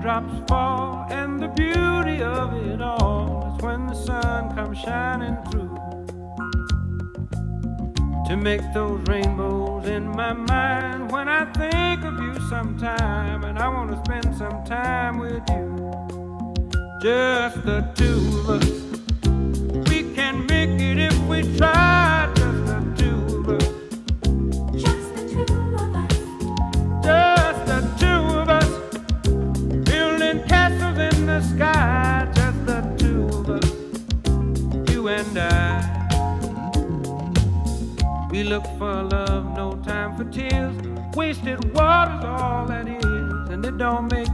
Drops fall, and the beauty of it all is when the sun comes shining through to make those rainbows in my mind. When I think of you sometime, and I want to spend some time with you, just the two of us. We can make it if we try, just the two of us. Just the two of us. Just the two of us. Building castles in the sky, just the two of us. You and I. We look for love, no time for tears. Wasted water's all that is, and it don't make